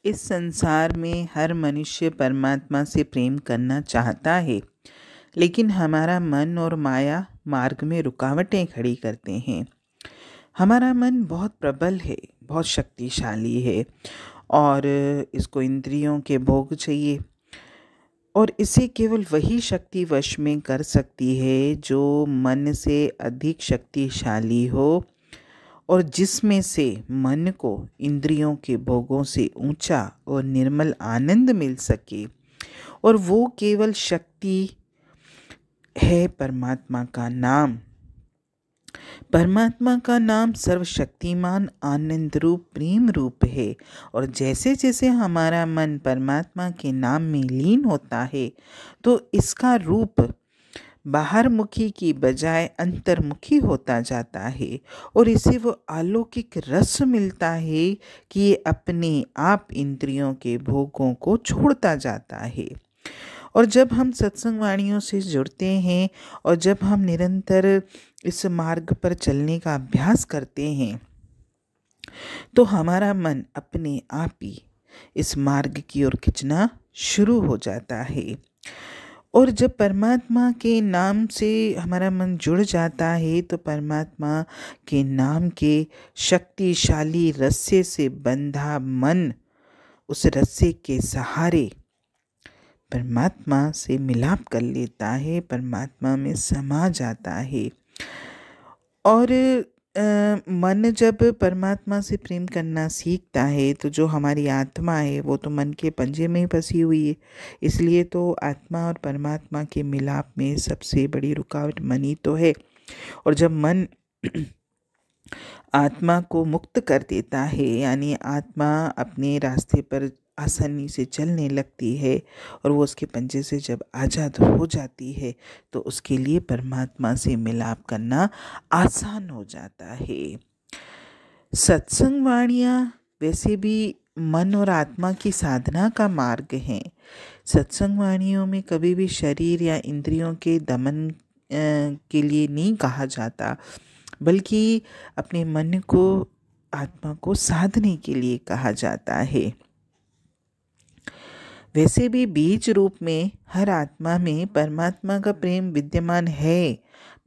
इस संसार में हर मनुष्य परमात्मा से प्रेम करना चाहता है, लेकिन हमारा मन और माया मार्ग में रुकावटें खड़ी करते हैं। हमारा मन बहुत प्रबल है, बहुत शक्तिशाली है और इसको इंद्रियों के भोग चाहिए और इसे केवल वही शक्ति वश में कर सकती है जो मन से अधिक शक्तिशाली हो और जिसमें से मन को इंद्रियों के भोगों से ऊंचा और निर्मल आनंद मिल सके। और वो केवल शक्ति है परमात्मा का नाम। परमात्मा का नाम सर्वशक्तिमान आनंद रूप प्रेम रूप है। और जैसे जैसे हमारा मन परमात्मा के नाम में लीन होता है तो इसका रूप बाहरमुखी की बजाय अंतर्मुखी होता जाता है और इसे वो अलौकिक रस मिलता है कि ये अपने आप इंद्रियों के भोगों को छोड़ता जाता है। और जब हम सत्संग वाणियों से जुड़ते हैं और जब हम निरंतर इस मार्ग पर चलने का अभ्यास करते हैं तो हमारा मन अपने आप ही इस मार्ग की ओर खिंचना शुरू हो जाता है। और जब परमात्मा के नाम से हमारा मन जुड़ जाता है तो परमात्मा के नाम के शक्तिशाली रस्से से बंधा मन उस रस्से के सहारे परमात्मा से मिलाप कर लेता है, परमात्मा में समा जाता है। और मन जब परमात्मा से प्रेम करना सीखता है तो जो हमारी आत्मा है वो तो मन के पंजे में ही फंसी हुई है। इसलिए तो आत्मा और परमात्मा के मिलाप में सबसे बड़ी रुकावट मन ही तो है। और जब मन आत्मा को मुक्त कर देता है, यानी आत्मा अपने रास्ते पर आसानी से चलने लगती है और वो उसके पंजे से जब आज़ाद हो जाती है तो उसके लिए परमात्मा से मिलाप करना आसान हो जाता है। सत्संग वाणियाँ वैसे भी मन और आत्मा की साधना का मार्ग हैं। सत्संग वाणियों में कभी भी शरीर या इंद्रियों के दमन के लिए नहीं कहा जाता, बल्कि अपने मन को आत्मा को साधने के लिए कहा जाता है। वैसे भी बीज रूप में हर आत्मा में परमात्मा का प्रेम विद्यमान है,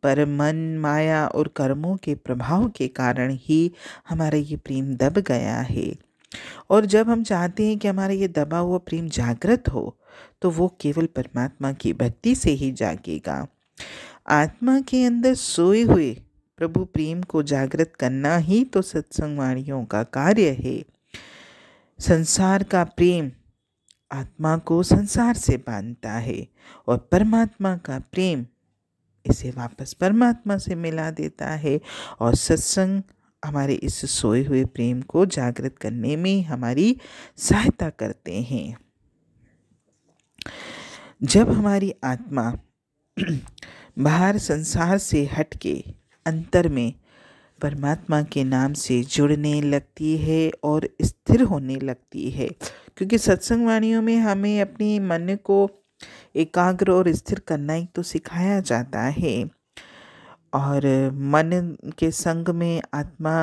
पर मन माया और कर्मों के प्रभाव के कारण ही हमारा ये प्रेम दब गया है। और जब हम चाहते हैं कि हमारा ये दबा हुआ प्रेम जागृत हो तो वो केवल परमात्मा की भक्ति से ही जागेगा। आत्मा के अंदर सोए हुए प्रभु प्रेम को जागृत करना ही तो सत्संग वाणियों का कार्य है। संसार का प्रेम आत्मा को संसार से बांधता है और परमात्मा का प्रेम इसे वापस परमात्मा से मिला देता है। और सत्संग हमारे इस सोए हुए प्रेम को जागृत करने में हमारी सहायता करते हैं। जब हमारी आत्मा बाहर संसार से हटके अंतर में परमात्मा के नाम से जुड़ने लगती है और स्थिर होने लगती है, क्योंकि सत्संग वाणियों में हमें अपने मन को एकाग्र और स्थिर करना ही तो सिखाया जाता है। और मन के संग में आत्मा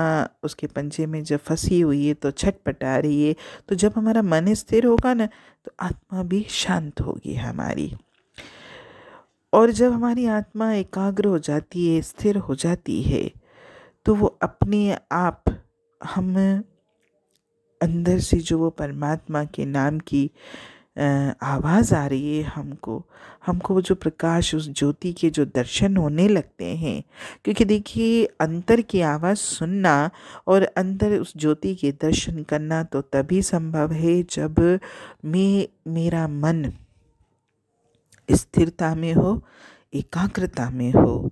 उसके पंजे में जब फंसी हुई है तो छटपटा रही है, तो जब हमारा मन स्थिर होगा ना तो आत्मा भी शांत होगी हमारी। और जब हमारी आत्मा एकाग्र हो जाती है, स्थिर हो जाती है, तो वो अपने आप हम अंदर से जो वो परमात्मा के नाम की आवाज़ आ रही है हमको वो जो प्रकाश उस ज्योति के जो दर्शन होने लगते हैं। क्योंकि देखिए, अंतर की आवाज़ सुनना और अंदर उस ज्योति के दर्शन करना तो तभी संभव है जब मेरा मन स्थिरता में हो, एकाग्रता में हो।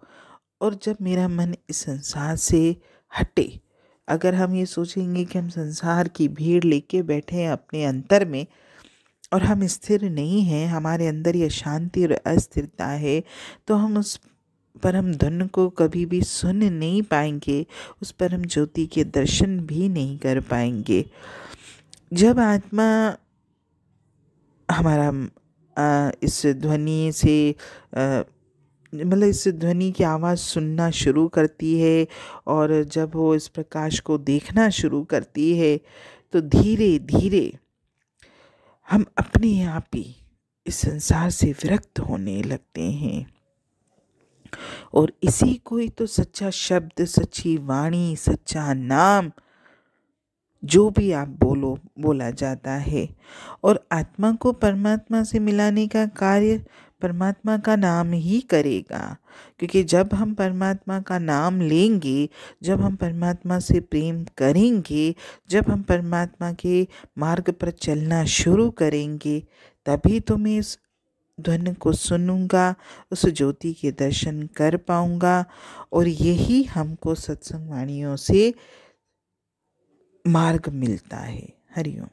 और जब मेरा मन इस संसार से हटे, अगर हम ये सोचेंगे कि हम संसार की भीड़ लेके बैठे हैं अपने अंतर में और हम स्थिर नहीं हैं, हमारे अंदर ये शांति और अस्थिरता है, तो हम उस परम धुन को कभी भी सुन नहीं पाएंगे, उस परम ज्योति के दर्शन भी नहीं कर पाएंगे। जब आत्मा हमारा इस ध्वनि से मतलब इस ध्वनि की आवाज़ सुनना शुरू करती है और जब वो इस प्रकाश को देखना शुरू करती है तो धीरे धीरे हम अपने आप ही इस संसार से विरक्त होने लगते हैं। और इसी को ही तो सच्चा शब्द, सच्ची वाणी, सच्चा नाम जो भी आप बोला जाता है। और आत्मा को परमात्मा से मिलाने का कार्य परमात्मा का नाम ही करेगा, क्योंकि जब हम परमात्मा का नाम लेंगे, जब हम परमात्मा से प्रेम करेंगे, जब हम परमात्मा के मार्ग पर चलना शुरू करेंगे, तभी तो मैं इस ध्वनि को सुनूंगा, उस ज्योति के दर्शन कर पाऊंगा। और यही हमको सत्संग वाणियों से मार्ग मिलता है। हरिओम।